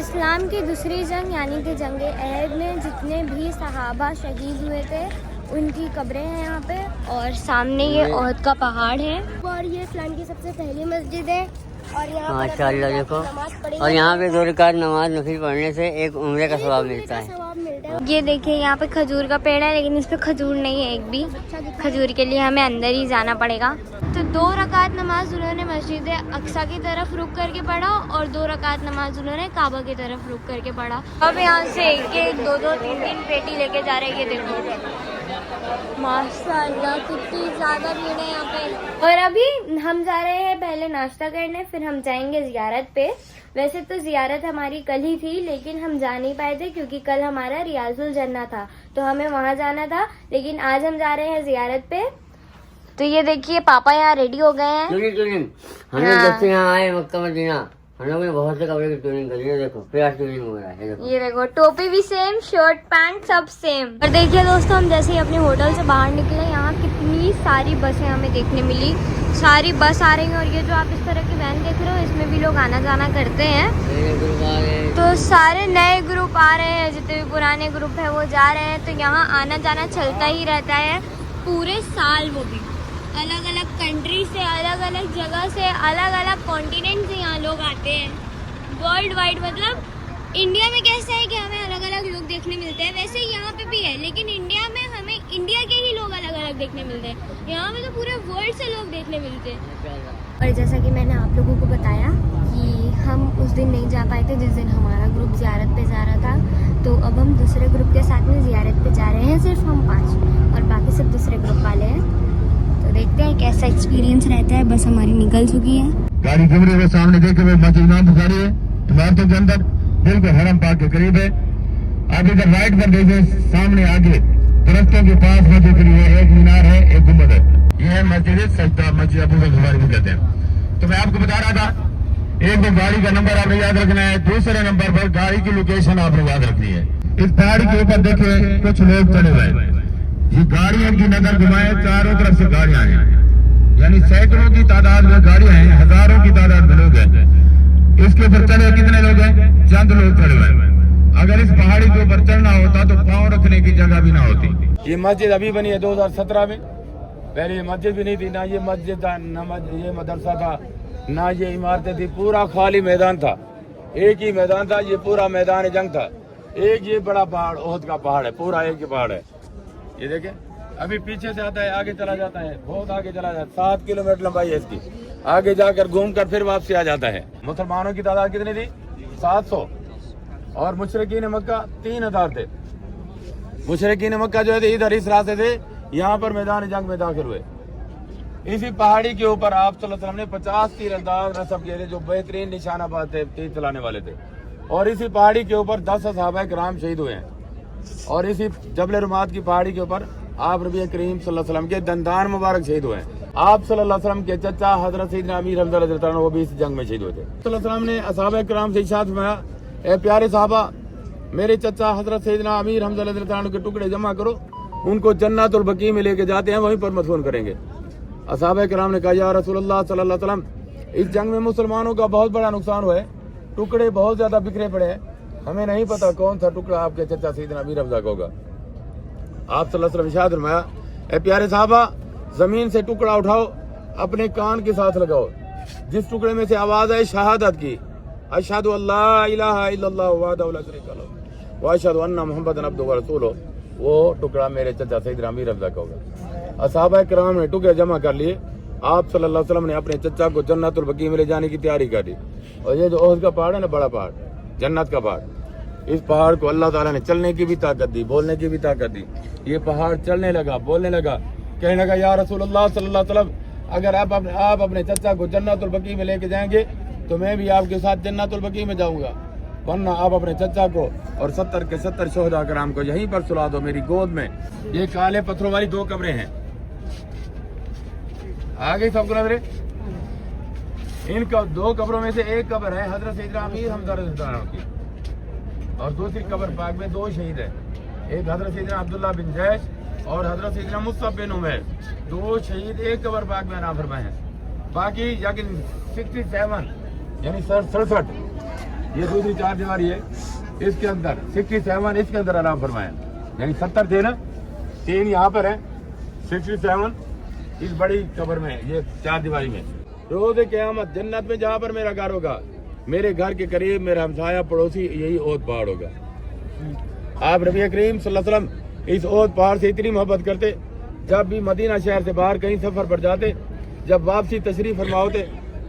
इस्लाम की दूसरी जंग यानी कि जंग अहद में जितने भी सहाबा शहीद हुए थे उनकी कब्रें हैं यहाँ पे। और सामने ये ओहद का पहाड़ है और ये इस्लाम की सबसे पहली मस्जिद है। और यहाँ माशाअल्लाह देखो, और यहाँ पे 2 रकात नमाज नफिल पढ़ने से एक उम्रे का सवाब मिलता है। ये देखिए यहाँ पे खजूर का पेड़ है, लेकिन इस पे खजूर नहीं है एक भी। खजूर के लिए हमें अंदर ही जाना पड़ेगा। तो 2 रकात नमाज उन्होंने मस्जिद अक्सा की तरफ रुक करके पढ़ा और 2 रकात नमाज उन्होंने काबा की तरफ रुक करके पढ़ा। अब यहाँ से एक 2-2 3-3 पेटी लेके जा रहे हैं। ये देखो माशाअल्लाह कितनी ज्यादा भीड़ है यहाँ पे। और अभी हम जा रहे हैं पहले नाश्ता करने, फिर हम जाएंगे जियारत पे। वैसे तो जियारत हमारी कल ही थी, लेकिन हम जा नहीं पाए थे क्योंकि कल हमारा रियाजुल जन्ना था, तो हमें वहाँ जाना था। लेकिन आज हम जा रहे हैं जियारत पे। तो ये देखिए पापा यहाँ रेडी हो गए हैं। हम लोग जब से यहाँ आए मक्का मदीना, हम लोग ने बहुत से कपड़े की ट्यूनिंग करी है। देखो फिर ट्यूनिंग हो रहा है। ये देखो टोपी भी सेम, शर्ट पैंट सब सेम। और देखिए दोस्तों, हम जैसे ही अपने होटल से बाहर निकले, यहाँ कितनी सारी बसें हमें देखने मिली। सारी बस आ रही हैं। और ये जो आप इस तरह की वैन देख रहे हो, इसमें भी लोग आना जाना करते हैं। तो सारे नए ग्रुप आ रहे हैं, जितने भी पुराने ग्रुप है वो जा रहे हैं। तो यहाँ आना जाना चलता ही रहता है पूरे साल। वो भी अलग अलग कंट्री से, अलग अलग जगह से, अलग अलग कॉन्टिनेंट से यहाँ लोग आते हैं। वर्ल्ड वाइड, मतलब इंडिया में कैसा है कि हमें अलग अलग लोग देखने मिलते हैं, वैसे यहाँ पे भी है। लेकिन इंडिया में हमें इंडिया के ही लोग अलग अलग देखने मिलते हैं। यहाँ में तो पूरे वर्ल्ड से लोग देखने मिलते हैं। और जैसा कि मैंने आप लोगों को बताया कि हम उस दिन नहीं जा पाए थे जिस दिन हमारा ग्रुप जियारत पे जा रहा था। तो अब हम दूसरे ग्रुप के साथ में जियारत पे जा रहे हैं। सिर्फ हम 5 और बाकी सब दूसरे ग्रुप वाले हैं। तो देखते हैं कैसा एक्सपीरियंस रहता है। बस हमारी निकल चुकी है। गाड़ी कैमरे के सामने देखे हुए मस्जिद इमाम बुखारी है, इमारतों के अंदर बिल्कुल हरम पाक के करीब है। आप इधर राइट पर देखे, सामने आगे दरख्तों के पास मस्जिद खड़ी है, एक मीनार है, एक गुंबद है। यह है मस्जिद सजदा, मस्जिद अबू बकर बुखारी भी कहते हैं। तो मैं आपको बता रहा था, एक तो गाड़ी का नंबर आपने याद रखना है, दूसरे नंबर पर गाड़ी की लोकेशन आपने याद रखनी है। इस पहाड़ी के ऊपर देखे कुछ लोग चढ़े हुए हैं। ये गाड़ियों की नजर घुमाए, चारों तरफ से गाड़ियां हैं, यानी सैकड़ों की तादाद में गाड़ियां हैं, हजारों की तादाद में लोग हैं। इसके ऊपर चढ़े कितने लोग हैं? चंद लोग चढ़े हुए हैं। अगर इस पहाड़ी के ऊपर चढ़ना होता तो पांव रखने की जगह भी ना होती। ये मस्जिद अभी बनी है 2017 में। पहले ये मस्जिद भी नहीं थी, ना ये मस्जिद था, ना ये मदरसा था, ना ये इमारतें थी। पूरा खाली मैदान था, एक ही मैदान था। ये पूरा मैदान जंग था। एक ये बड़ा पहाड़ ओहद का पहाड़ है, पूरा एक ही पहाड़ है। ये देखें, अभी पीछे से आता है, आगे चला जाता है, बहुत आगे चला जाता है। 7 किलोमीटर लंबाई है इसकी। आगे जाकर घूमकर फिर वापसी आ जाता है। मुसलमानों की तादाद कितनी थी? 700। और मुशरिकीन मक्का 3000 थे। मुशरिकीन मक्का जो है इधर इस रास्ते से यहाँ पर मैदान जंग में दाखिल हुए। इसी पहाड़ी के ऊपर आप सल्लल्लाहु अलैहि वसल्लम ने 50 तीरंदाज नस्ब किए थे, जो बेहतरीन निशानाबाज थे, तीर चलाने वाले थे। और इसी पहाड़ी के ऊपर 10 सहाबा किराम शहीद हुए हैं। और इसी जबल रुमात की पहाड़ी के ऊपर आप नबी करीम सल्लल्लाहु अलैहि वसल्लम के दंदान मुबारक शहीद हुए हैं। आप सल्लल्लाहु अलैहि वसल्लम के चचा हजरत सैयदना अमीर हमजा रज़ियल्लाहु अन्हु वो भी इस जंग में शहीद हुए थे। सल्लल्लाहु अलैहि वसल्लम ने असहाबा किराम से इरशाद फरमाया, ए प्यारे साहबा, मेरे चचा हजरत सैयदना अमीर हमजा रज़ियल्लाहु अन्हु के टुकड़े जमा करो, उनको जन्नतुल बकी में लेके जाते हैं, वहीं पर मदफून करेंगे। असहाबा किराम ने कहा, या रसूलुल्लाह सल्लल्लाहु अलैहि वसल्लम, इस जंग में मुसलमानों का बहुत बड़ा नुकसान हुआ है, टुकड़े बहुत ज्यादा बिखरे पड़े हैं, हमें नहीं पता कौन सा टुकड़ा आपके चचा सैयदना अमीर हमजा का होगा। आप सल्लल्लाहु अलैहि वसल्लम इरशाद फरमाया, ए प्यारे साहबा, जमीन से टुकड़ा उठाओ, अपने कान के साथ लगाओ, जिस टुकड़े में से आवाज आए शहादत की, अशहदु अल्ला इलाहा इल्लल्लाह वहदहु ला शरीका लहु व अशहदु अन्ना मुहम्मदन अब्दुहु व रसूलुहु, वो टुकड़ा मेरे चचा सैयदना अमीर हमजा का होगा। असहाबा किराम ने टुकड़े जमा कर लिए। आप सल्लल्लाहु अलैहि वसल्लम ने अपने चचा को जन्नतुल बकी में ले जाने की तैयारी कर दी। और ये जो ओहद का पहाड़ है ना, बड़ा पहाड़, जन्नत का पहाड़, इस पहाड़ को अल्लाह ताला ने चलने की भी ताकत दी, बोलने की भी ताकत दी। ये पहाड़ चलने लगा, बोलने लगा, कहने लगा, या रसूलुल्लाह सल्लल्लाहु अलैहि वसल्लम, अगर आप अपने चचा को जन्नतुल बकी में लेके जाएंगे तो मैं भी आपके साथ जन्नतुल बकी में जाऊंगा, वरना आप अपने चचा को और 70 के 70 शोहदा कराम को यहीं पर सुला दो, मेरी गोद में। ये काले पत्थरों वाली 2 कब्रें हैं, आगे सबको नजरे। इन 2 कब्रों में से एक कब्र है हजरत सैयदना अमीर हमजा रज़ियल्लाहु अन्हु की, और दूसरी कब्र पाक में 2 शहीद है, एक हजरत सैयदना अब्दुल्लाह बिन जैश और हजरत सैयदना मुसअब बिन उमैर। 2 शहीद एक कब्र पाक में नाम फरमाए हैं। बाकी 67 यानी 67 ये दूसरी 4 दीवारी है, इसके अंदर 67 इसके अंदर आराम फरमाया, यानी 70 थे ना, 3 यहाँ पर है, 67 इस बड़ी कब्र में, ये 4 दीवारी में। रोज़ क़यामत जन्नत में जहाँ पर मेरा घर होगा, मेरे घर के करीब मेरा हमसाया पड़ोसी यही ओद पहाड़ होगा। आप नबी करीम सल्लल्लाहु अलैहि वसल्लम इस ओद पहाड़ से इतनी मोहब्बत करते, जब भी मदीना शहर से बाहर कहीं सफर पर जाते, जब वापसी तशरीफ फरमा होते,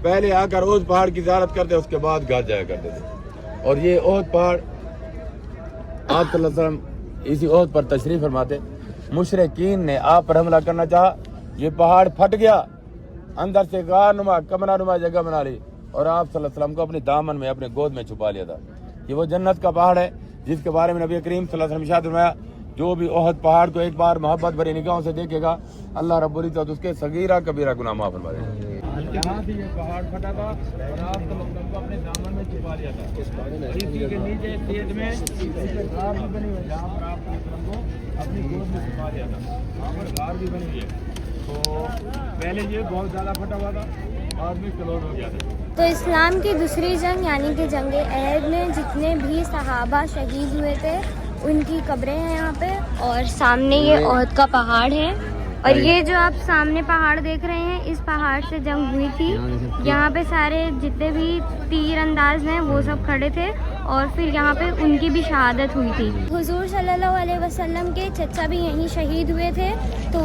पहले आकर ओद पहाड़ की ज़ियारत करते, उसके बाद घर जाया करते थे। और ये ओद पहाड़ आप सल्लल्लाहु अलैहि वसल्लम इसी ओद पर तशरीफ फरमाते, मुशरिकीन ने आप पर हमला करना चाहा, ये पहाड़ फट गया, अंदर से गारनुमा कमरा नुमा जगह बना ली और आप सल्लल्लाहु अलैहि वसल्लम को अपनी दामन में अपने गोद में छुपा लिया था। ये वो जन्नत का पहाड़ है जिसके बारे में नबी करीम सल्लल्लाहु अलैहि वसल्लम इरशाद फरमाया, जो भी ओहद पहाड़ को एक बार मोहब्बत भरी निगाहों से देखेगा, अल्लाह रब्बुल इज्जत उसके सगीरा कबीरा गुनाह माफ फरमा देगा। यहाँ से ये पहाड़ फटा था और आप सल्लल्लाहु अलैहि वसल्लम को अपने दामन में छुपा लिया था। इसी के नीचे खेत में गार भी बनी हुई है, जहाँ पर आप सल्लल्लाहु अलैहि वसल्लम को अपनी गोद में छुपा लिया था, वहाँ पर गार भी बनी हुई है। तो पहले ये बहुत ज़्यादा फटा हुआ था, बाद में क्लोज हो गया था। तो इस्लाम की दूसरी जंग यानी कि जंग अहद में जितने भी सहाबा शहीद हुए थे उनकी कब्रें हैं यहाँ पे, और सामने ये ओहद का पहाड़ है। और ये जो आप सामने पहाड़ देख रहे हैं, इस पहाड़ से जंग हुई थी। यहाँ पे सारे जितने भी तीर अंदाज हैं वो सब खड़े थे, और फिर यहाँ पे उनकी भी शहादत हुई थी। हुजूर सल्लल्लाहु अलैहि वसल्लम के चचा भी यहीं शहीद हुए थे, तो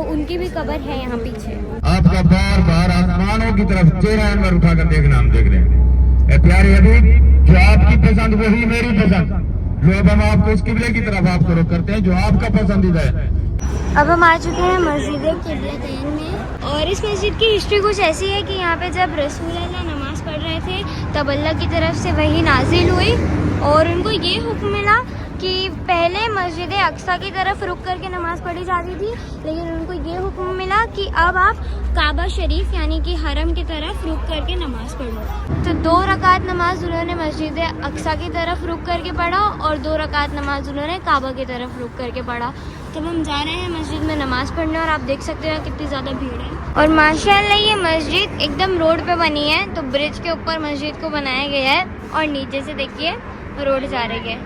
उनकी भी कब्र है यहाँ पीछे। आपका बार बार आसमानों की तरफ चेहरा अनवर उठाकर देखना हम देख रहे हैं। ए प्यारे हबीब, जो आपकी पसंद वही मेरी पसंद, लो अब हम आपको उस किबले की तरफ आपको रुख करते हैं जो आपका पसंदीदा है। अब हम आ चुके हैं मस्जिद किबलतैन में, और इस मस्जिद की हिस्ट्री कुछ ऐसी है कि यहाँ पे जब रसूल अल्लाह नमाज पढ़ रहे थे तब अल्लाह की तरफ से वही नाजिल हुई, और उनको ये हुक्म मिला कि पहले मस्जिद अक्सा की तरफ रुक करके नमाज पढ़ी जाती थी, लेकिन उनको ये हुक्म मिला कि अब आप काबा शरीफ यानी कि हरम की तरफ रुक करके नमाज पढ़ो। तो 2 रकात नमाज उन्होंने मस्जिद अक्सा की तरफ रुक करके पढ़ा, और 2 रकात नमाज उन्होंने काबा की तरफ रुक करके पढ़ा। तब हम जा रहे हैं मस्जिद में नमाज पढ़ने, और आप देख सकते हो कितनी ज़्यादा भीड़ है। और माशाल्लाह ये मस्जिद एकदम रोड पे बनी है, तो ब्रिज के ऊपर मस्जिद को बनाया गया है, और नीचे से देखिए रोड जा रही है।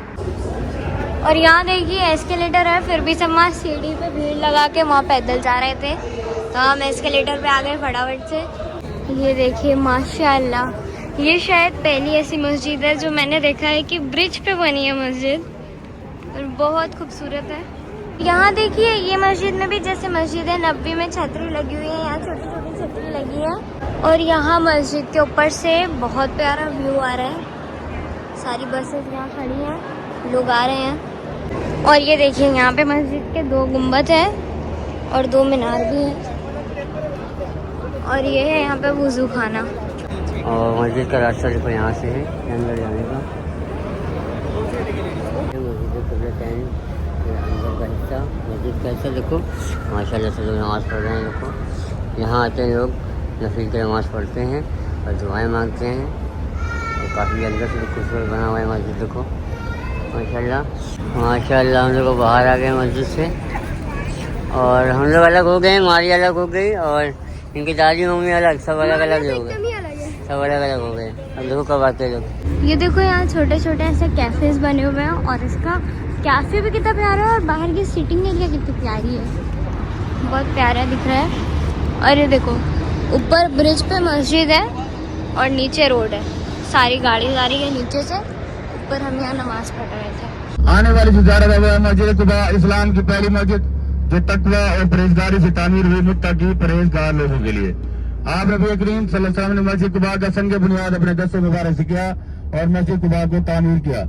और यहाँ देखिए एस्केलेटर है, फिर भी सब वहाँ सीढ़ी पे भीड़ लगा के वहाँ पैदल जा रहे थे, तो हम एस्केलेटर पे आ गए फटाफट से। ये देखिए माशाल्लाह, ये शायद पहली ऐसी मस्जिद है जो मैंने देखा है कि ब्रिज पे बनी है मस्जिद, और बहुत खूबसूरत है। यहाँ देखिए ये मस्जिद में भी जैसे मस्जिद नबवी में छतरी लगी हुई है, यहाँ छोटी छोटी छतरी लगी है, और यहाँ मस्जिद के ऊपर से बहुत प्यारा व्यू आ रहा है। सारी बसेस यहाँ खड़ी हैं, लोग आ रहे हैं। और ये देखिए यहाँ पे मस्जिद के 2 गुंबद है और 2 मीनार भी है, और ये है यहाँ पे वुजू खाना। और मस्जिद का रास्ता देखो यहाँ से है अंदर जाने का। मस्जिद किबलतैन के अंदर का हिस्सा, मस्जिद का हिस्सा देखो माशाल्लाह से लोग नमाज़ पढ़ रहे हैं। देखो यहाँ आते हैं लोग, नफिल की नमाज़ पढ़ते हैं और दुआएं मांगते हैं, और काफ़ी अंदर से खूबसूरत बना हुआ है मस्जिद। देखो माशाल्लाह माशाल्लाह। हम लोग बाहर आ गए मस्जिद से, और हम लोग अलग हो गए, मारी अलग हो गई, और इनकी दादी मम्मी अलग, सब अलग अलग हो गए, सब अलग अलग हो गए। अब देखो कब आते हैं लोग। ये देखो यहाँ छोटे छोटे ऐसे कैफेज बने हुए हैं, और इसका कैफे भी कितना प्यारा है, और बाहर की सीटिंग एरिया कितनी प्यारी है, बहुत प्यारा दिख रहा है। और ये देखो ऊपर ब्रिज पे मस्जिद है और नीचे रोड है, सारी गाड़ी जा रही है नीचे से ऊपर। हम यहाँ नमाज पढ़ रहे थे। आने वाली जो ज़ियारत है मस्जिद कुबा, इस्लाम की पहली मस्जिद जो तकवा और परहेजगारी से तामीर हुई मुत्तकी परहेजगार लोगों के लिए। आप नबी करीम सल्लल्लाहु अलैहि वसल्लम ने मस्जिद कुबा का संग बुनियाद अपने दस्तों मुबारक से किया और मस्जिद कुबा को तामीर किया।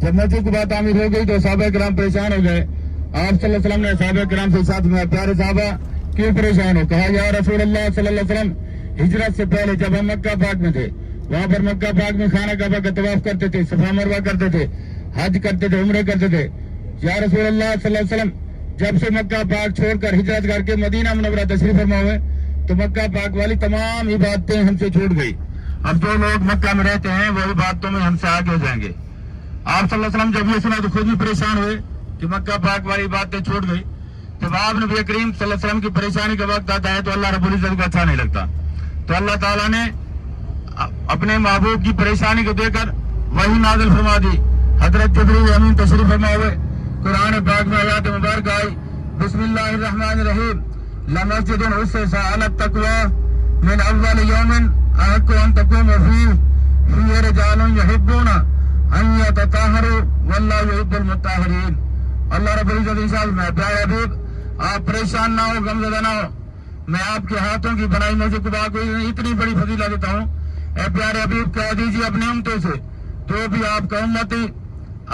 जब मस्जिद कुबा तामीर हो गई तो सहाबा किराम परेशान हो गए। आप सल्लल्लाहु अलैहि वसल्लम ने सहाबा किराम से साथ में, प्यारे सहाबा क्यों परेशान हो? कहा या रसूल अल्लाह सल्लल्लाहु अलैहि वसल्लम, हिजरत से पहले जब हम मक्का पाक में थे, वहाँ पर मक्का पाक में खाना काबा का तवाफ करते थे, सफा मरवा करते थे, हज करते थे, उम्रे करते थे। या रसूल अल्लाह सल्लल्लाहु अलैहि वसल्लम, जब से मक्का पाक छोड़कर हिजरत करके मदीना मुनव्वरा तशरीफ फरमा हुए तो मक्का पाक वाली तमाम इबादतें हमसे छूट गई। अब जो लोग मक्का में रहते हैं वो इबादतों में हमसे आगे हो जाएंगे। आप सल्लल्लाहु अलैहि वसल्लम जब ये सुना तो खुद भी परेशान हुए कि मक्का पाक वाली बातें छूट गई। जब आप नबी करीम सल्लल्लाहु अलैहि वसल्लम की परेशानी का वक्त आता है तो अल्लाह रब्बुल इज्जत को अच्छा नहीं लगता, तो अल्लाह ताला ने अपने महबूब की परेशानी को देखकर वही नाज़िल फरमा दी। हजरत जिब्रील अमीन तशरीफ फरमा हुए कुरान पाक में आयत मुबारक आई, बिस्मिल्लाहिर्रहमानिर्रहीम, लमस्जिदुन उस्सिसा अला तक़वा मिन अव्वल यौमिन अहक्कु अन तक़ूम फीहि रिजालुन युहिब्बूना अन यतताहरू वल्लाहु युहिब्बुल मुत्ताहिरीन। अल्लाह रब्बुल इज्जत इंशाअल्लाह में प्यारे हबीब, आप परेशान ना हो, गमज़दा ना हो। मैं आपके हाथों की बनाई मस्जिद कुबा को इतनी बड़ी फजीलत देता हूँ। ए प्यारे हबीब, कह दीजिए अपने उम्मतों से, जो भी आपका उम्मती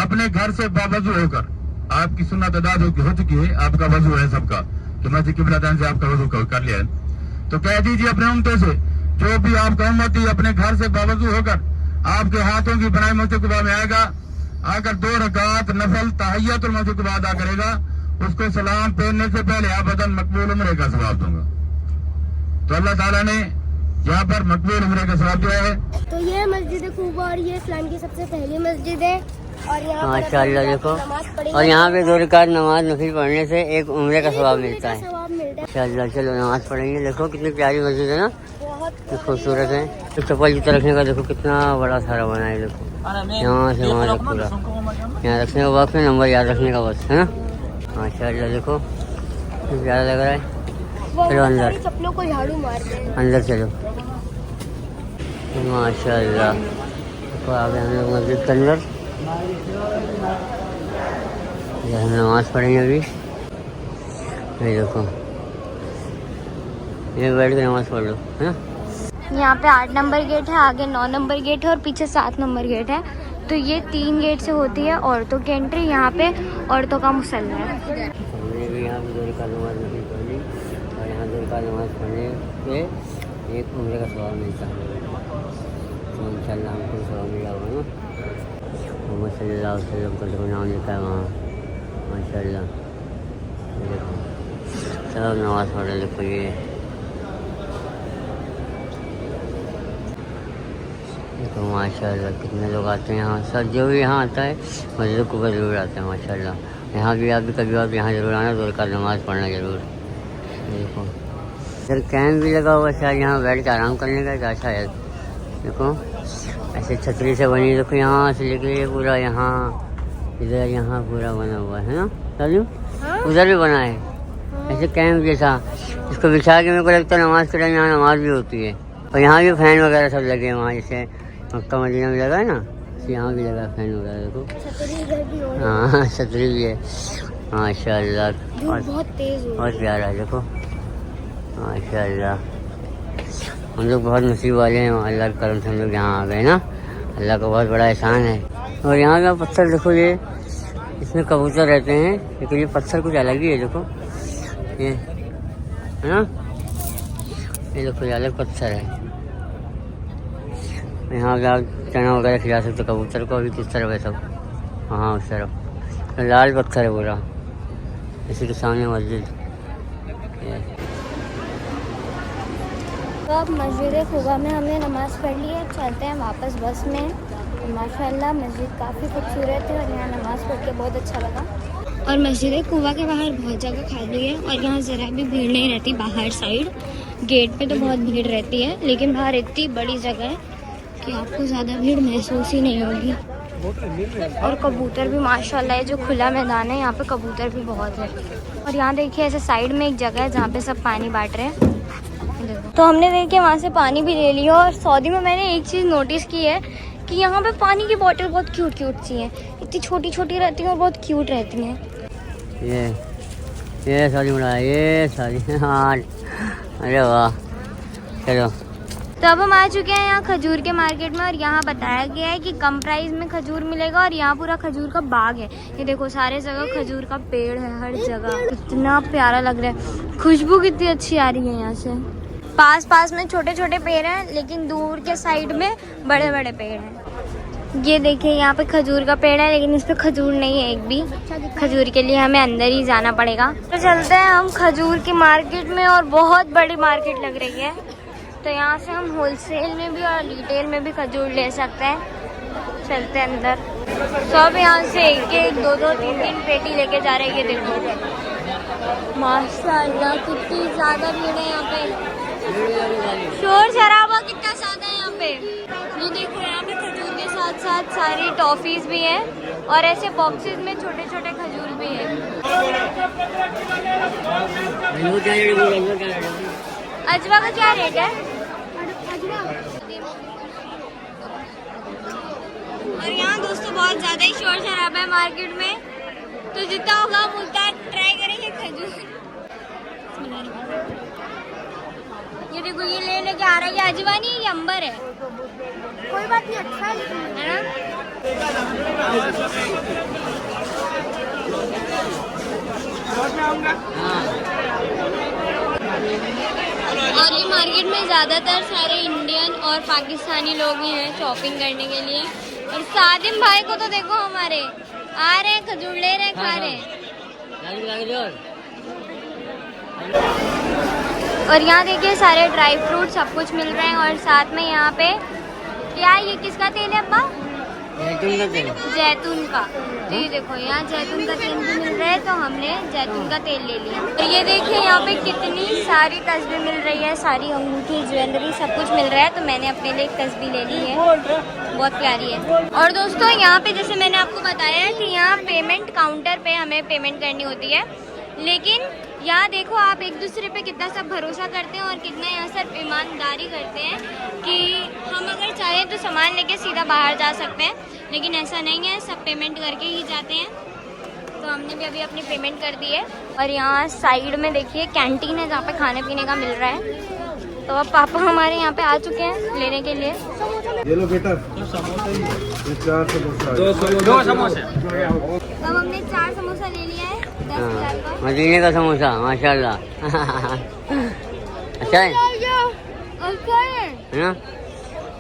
अपने घर से बावजू होकर, आपकी सुन्नत अदा हो चुकी है, आपका वजू है सबका कि मस्जिद किबलादैन से आपका वजू कर लिया है, तो कह दीजिए अपने उम्मतों से, जो भी आपका उम्मती अपने घर से बावजू होकर आपके हाथों की बनाई मस्जिद कुबा में आएगा, आकर 2 रकात नफल तहियतुल मस्जिद कुबा अदा करेगा, उसको सलाम पहनने से पहले अबदन मकबूल उम्रे का सवाब दूंगा। तो अल्लाह ताला ने यहाँ पर मकबूल उम्रे का सवाब दिया है। तो ये मस्जिद कुबा और ये इस्लाम की सबसे पहली मस्जिद है और यहाँ माशाअल्लाह देखो, और यहाँ पे 2 रकात नमाज नफिल पढ़ने से एक उम्रे का सवाब मिलता है। माशाअल्लाह, चलो नमाज पढ़ेंगे। देखो कितनी प्यारी मस्जिद है ना, खूबसूरत है। तो चप्पल जूता रखने का देखो कितना बड़ा सारा बना है। देखो यहाँ से वहाँ तक पूरा, यहाँ रखने का वक्त है, नंबर याद रखने का बस है ना। माशाअल्लाह देखो प्यारा लग रहा है। चलो अंदर, चप्पलों को झाड़ू मारते हैं। अंदर चलो। माशाअल्लाह तो आ गए हम लोग मस्जिद के अंदर। हम नमाज पढ़ेंगे अभी। ये देखो, ये बैठ के नमाज पढ़ लो है ना। यहाँ पे 8 नंबर गेट है, आगे 9 नंबर गेट है और पीछे 7 नंबर गेट है। तो ये 3 गेट से होती है औरतों की एंट्री। यहाँ पे औरतों का मुसल्ला है। हमने भी यहाँ पे 2 रकात नमाज नहीं पढ़ी और यहाँ 2 रकात नमाज पढ़ने पे एक उम्रे का सवाब मिलता है। तो इंशाअल्लाह हमको सवाब मिला होगा ना। मोहम्मद सल्लल्लाहु अलैहि वसल्लम का देखो नाम लिखा है वहाँ। माशाअल्लाह देखो सब नमाज पढ़ रहे। देखो ये देखो माशाअल्लाह कितने लोग आते हैं यहाँ। सब जो भी यहाँ आता है मस्जिद कुबा ज़रूर आते हैं। माशाअल्लाह यहाँ भी आप भी कभी आप यहाँ ज़रूर आना, 2 रकात नमाज़ पढ़ना ज़रूर। देखो इधर कैंप भी लगा हुआ शायद, यहाँ बैठ के आराम करने का क्या शायद। देखो ऐसे छतरी से बनी, देखो यहाँ से लेके पूरा यहाँ इधर यहाँ पूरा बना हुआ है ना। चलो उधर भी बना है ऐसे कैंप जैसा, इसको बिछा के मेरे को लगता है नमाज़ के टाइम यहाँ नमाज भी होती है। और यहाँ भी फैन वगैरह सब लगे हैं, वहाँ जैसे मक्का मदीना में लगा है ना, यहाँ भी लगा फैन वगैरह। देखो हाँ छतरी भी है। माशाअल्लाह बहुत तेज है, बहुत प्यारा है। देखो माशाअल्लाह हम लोग बहुत नसीब वाले हैं, अल्लाह के करम से हम लोग यहाँ आ गए ना। अल्लाह का बहुत बड़ा एहसान है। और यहाँ का पत्थर देखो, ये इसमें कबूतर रहते हैं, लेकिन ये पत्थर कुछ अलग ही है। देखो ये है ना, ये देखो ये अलग पत्थर है। यहाँ पे आप चना वगैरह खिला सकते कबूतर को। अभी किस तरफ है सब, हाँ उस तरफ लाल पत्थर है पूरा। इसी के सामने मस्जिद। तो अब मस्जिद कुबा में हमने नमाज़ पढ़ ली है, चलते हैं वापस बस में। माशाअल्लाह मस्जिद काफ़ी खूबसूरत है और यहाँ नमाज़ पढ़ के बहुत अच्छा लगा। और मस्जिद कुबा के बाहर बहुत जगह खाली है और यहाँ ज़रा भी भीड़ नहीं रहती। बाहर साइड गेट पे तो बहुत भीड़ रहती है, लेकिन बाहर इतनी बड़ी जगह है कि आपको ज़्यादा भीड़ महसूस ही नहीं होगी। और कबूतर भी माशाल्लाह है, जो खुला मैदान है यहाँ पे कबूतर भी बहुत है। और यहाँ देखिए ऐसे साइड में एक जगह है जहाँ पे सब पानी बांट रहे हैं। तो हमने देखिए वहाँ से पानी भी ले लिया। और सऊदी में मैंने एक चीज़ नोटिस की है कि यहाँ पे पानी की बोतल बहुत क्यूट क्यूट सी हैं, इतनी छोटी छोटी रहती हैं और बहुत क्यूट रहती हैं। ये सारी बना ये सारी हाँ। अरे वाह चलो। तो अब हम आ चुके हैं यहाँ खजूर के मार्केट में और यहाँ बताया गया है कि कम प्राइस में खजूर मिलेगा। और यहाँ पूरा खजूर का बाग है। ये देखो सारे जगह खजूर का पेड़ है, हर जगह इतना प्यारा लग रहा है। खुशबू कितनी अच्छी आ रही है यहाँ से। पास पास में छोटे छोटे पेड़ हैं, लेकिन दूर के साइड में बड़े बड़े पेड़ हैं। ये देखिए यहाँ पे खजूर का पेड़ है, लेकिन इस पे खजूर नहीं है एक भी। खजूर के लिए हमें अंदर ही जाना पड़ेगा। तो चलते हैं हम खजूर की मार्केट में, और बहुत बड़ी मार्केट लग रही है। तो यहाँ से हम होलसेल में भी और रिटेल में भी खजूर ले सकते हैं। चलते हैं अंदर। सब यहाँ से एक एक दो दो तीन तीन पेटी लेके जा रहे हैं। ये देखो माशाल्लाह कितनी ज्यादा भीड़ है यहाँ पे। शोर शराबा कितना ज्यादा है यहाँ पे। पे। ये देखो यहाँ पे खजूर के साथ साथ सारी टॉफीज भी हैं और ऐसे बॉक्सेस में छोटे छोटे खजूर भी हैं। अजवा का क्या रेट है? और यहाँ दोस्तों बहुत ज्यादा ही शोर शराबा है मार्केट में, तो जितना होगा हम उतना ट्राई करेंगे खजूर। ये देखो ये ले लेके आ रहा है, ये अजवा नहीं ये अंबर है। कोई बात नहीं, अच्छा है ना। और ये मार्केट में ज्यादातर सारे इंडियन और पाकिस्तानी लोग ही हैं शॉपिंग करने के लिए। और सादिम भाई को तो देखो हमारे आ रहे हैं, खजूर ले रहे हैं, खा रहे हैं। और यहाँ देखिए सारे ड्राई फ्रूट सब कुछ मिल रहे हैं। और साथ में यहाँ पे क्या ये किसका तेल है अब्बा? जैतून का। तो ये देखो यहाँ जैतून का तेल भी मिल रहा है, तो हमने जैतून का तेल ले लिया। और ये देखिए यहाँ पे कितनी सारी तस्बीर मिल रही है, सारी अंगूठी ज्वेलरी सब कुछ मिल रहा है। तो मैंने अपने लिए एक तस्बीर ले ली है, बहुत प्यारी है। और दोस्तों यहाँ पे जैसे मैंने आपको बताया कि यहाँ पेमेंट काउंटर पे हमें पेमेंट करनी होती है, लेकिन यहाँ देखो आप एक दूसरे पे कितना सब भरोसा करते हैं और कितना यहाँ सब ईमानदारी करते हैं कि हम अगर चाहें तो सामान लेके सीधा बाहर जा सकते हैं, लेकिन ऐसा नहीं है, सब पेमेंट करके ही जाते हैं। तो हमने भी अभी अपनी पेमेंट कर दी है। और यहाँ साइड में देखिए कैंटीन है जहाँ पे खाने पीने का मिल रहा है। तो अब पापा हमारे यहाँ पे आ चुके हैं लेने के लिए। ये लो बेटा, दो समोसे। अब हमने 4 समोसा ले लिया है 10,000 का। मदीने का समोसा माशाल्लाह। अच्छा है ना।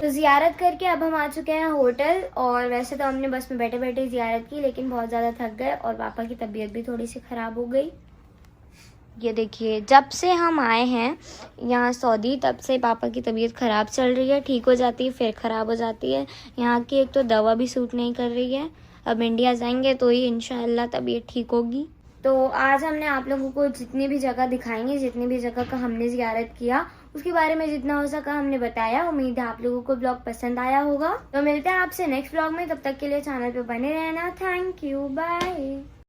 तो जियारत करके अब हम आ चुके हैं होटल। और वैसे तो हमने बस में बैठे बैठे जियारत की, लेकिन बहुत ज़्यादा थक गए और पापा की तबीयत भी थोड़ी सी ख़राब हो गई। ये देखिए जब से हम आए हैं यहाँ सऊदी, तब से पापा की तबीयत ख़राब चल रही है, ठीक हो जाती है फिर ख़राब हो जाती है। यहाँ की एक तो दवा भी सूट नहीं कर रही है। अब इंडिया जाएंगे तो ही इंशाल्लाह तबीयत ठीक होगी। तो आज हमने आप लोगों को जितनी भी जगह दिखाएंगे, जितनी भी जगह का हमने जियारत किया, उसके बारे में जितना हो सका हमने बताया। उम्मीद है आप लोगों को ब्लॉग पसंद आया होगा। तो मिलते हैं आपसे नेक्स्ट ब्लॉग में, तब तक के लिए चैनल पे बने रहना। Thank you, bye.